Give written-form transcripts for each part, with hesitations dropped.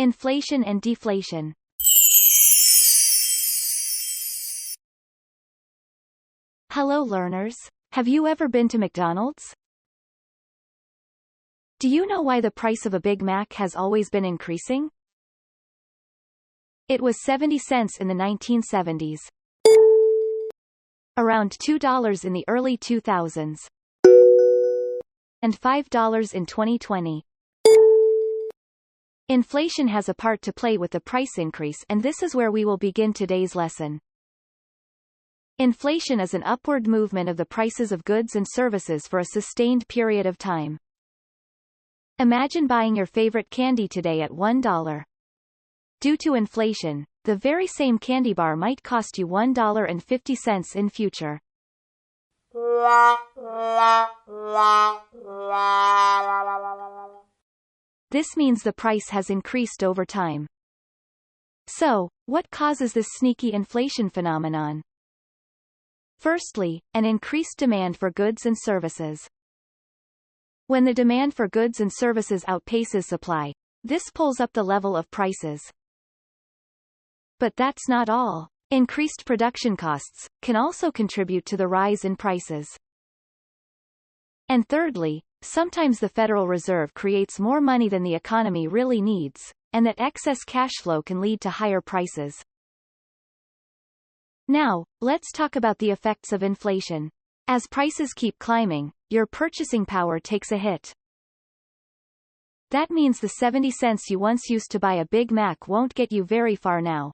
Inflation and deflation. Hello learners. Have you ever been to McDonald's? Do you know why the price of a Big Mac has always been increasing? It was 70 cents in the 1970s, around $2 in the early 2000s, and $5 in 2020. Inflation has a part to play with the price increase, and this is where we will begin today's lesson. Inflation is an upward movement of the prices of goods and services for a sustained period of time. Imagine buying your favorite candy today at $1. Due to inflation, the very same candy bar might cost you $1.50 in future. This means the price has increased over time. So, what causes this sneaky inflation phenomenon? Firstly, an increased demand for goods and services. When the demand for goods and services outpaces supply, this pulls up the level of prices. But that's not all. Increased production costs can also contribute to the rise in prices. And thirdly, sometimes the Federal Reserve creates more money than the economy really needs, and that excess cash flow can lead to higher prices. Now, let's talk about the effects of inflation. As prices keep climbing, your purchasing power takes a hit. That means the 70 cents you once used to buy a Big Mac won't get you very far now.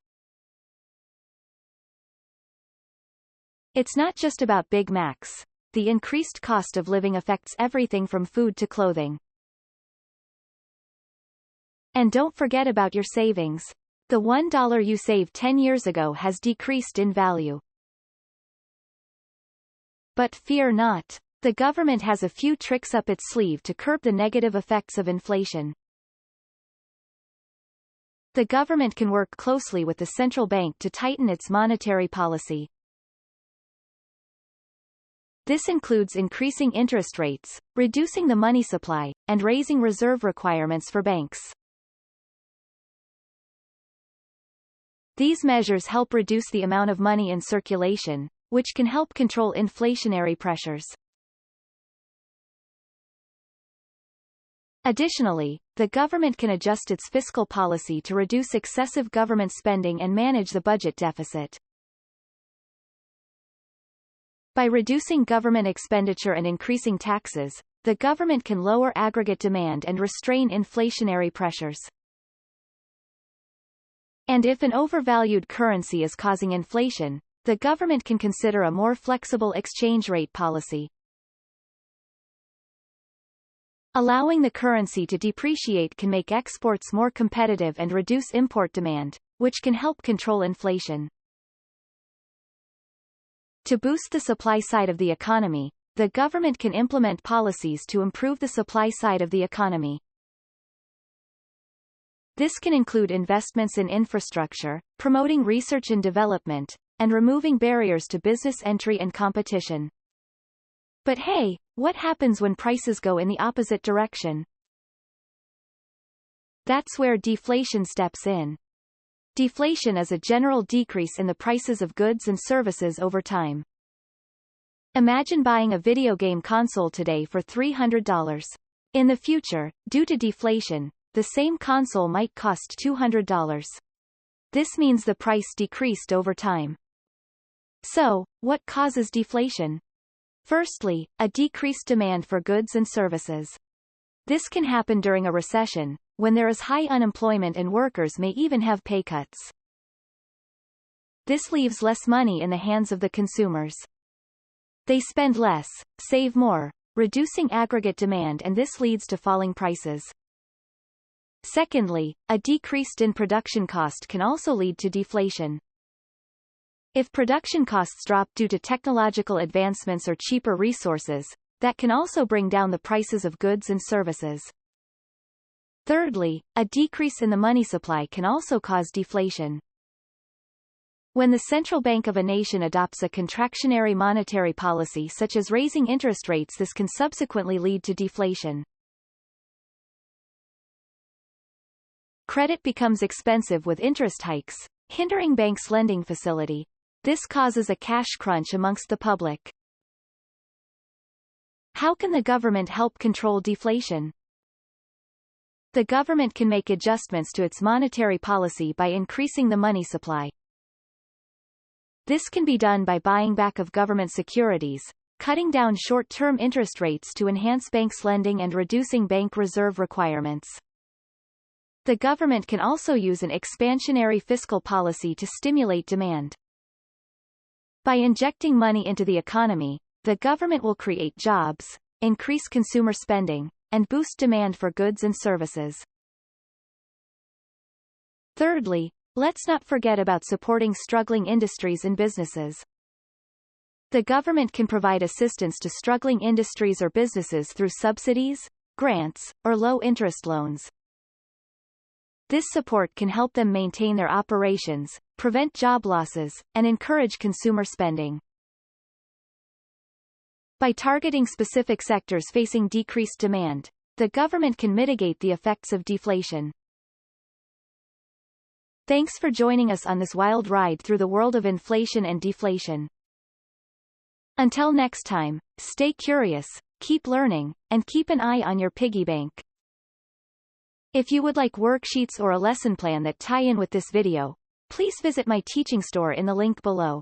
It's not just about Big Macs. The increased cost of living affects everything from food to clothing. And don't forget about your savings. The $1 you saved 10 years ago has decreased in value. But fear not. The government has a few tricks up its sleeve to curb the negative effects of inflation. The government can work closely with the central bank to tighten its monetary policy. This includes increasing interest rates, reducing the money supply, and raising reserve requirements for banks. These measures help reduce the amount of money in circulation, which can help control inflationary pressures. Additionally, the government can adjust its fiscal policy to reduce excessive government spending and manage the budget deficit. By reducing government expenditure and increasing taxes, the government can lower aggregate demand and restrain inflationary pressures. And if an overvalued currency is causing inflation, the government can consider a more flexible exchange rate policy. Allowing the currency to depreciate can make exports more competitive and reduce import demand, which can help control inflation. To boost the supply side of the economy, the government can implement policies to improve the supply side of the economy. This can include investments in infrastructure, promoting research and development, and removing barriers to business entry and competition. But hey, what happens when prices go in the opposite direction? That's where deflation steps in. Deflation is a general decrease in the prices of goods and services over time. Imagine buying a video game console today for $300. In the future, due to deflation, the same console might cost $200. This means the price decreased over time. So, what causes deflation? Firstly, a decreased demand for goods and services. This can happen during a recession, when there is high unemployment and workers may even have pay cuts. This leaves less money in the hands of the consumers. They spend less, save more, reducing aggregate demand, and this leads to falling prices. Secondly, a decrease in production cost can also lead to deflation. If production costs drop due to technological advancements or cheaper resources, that can also bring down the prices of goods and services. Thirdly, a decrease in the money supply can also cause deflation. When the central bank of a nation adopts a contractionary monetary policy such as raising interest rates, this can subsequently lead to deflation. Credit becomes expensive with interest hikes, hindering banks' lending facility. This causes a cash crunch amongst the public. How can the government help control deflation? The government can make adjustments to its monetary policy by increasing the money supply. This can be done by buying back of government securities, cutting down short-term interest rates to enhance banks' lending and reducing bank reserve requirements. The government can also use an expansionary fiscal policy to stimulate demand. By injecting money into the economy, the government will create jobs, increase consumer spending, and boost demand for goods and services. Thirdly, let's not forget about supporting struggling industries and businesses. The government can provide assistance to struggling industries or businesses through subsidies, grants, or low-interest loans. This support can help them maintain their operations, prevent job losses, and encourage consumer spending. By targeting specific sectors facing decreased demand, the government can mitigate the effects of deflation. Thanks for joining us on this wild ride through the world of inflation and deflation. Until next time, stay curious, keep learning, and keep an eye on your piggy bank. If you would like worksheets or a lesson plan that tie in with this video, please visit my teaching store in the link below.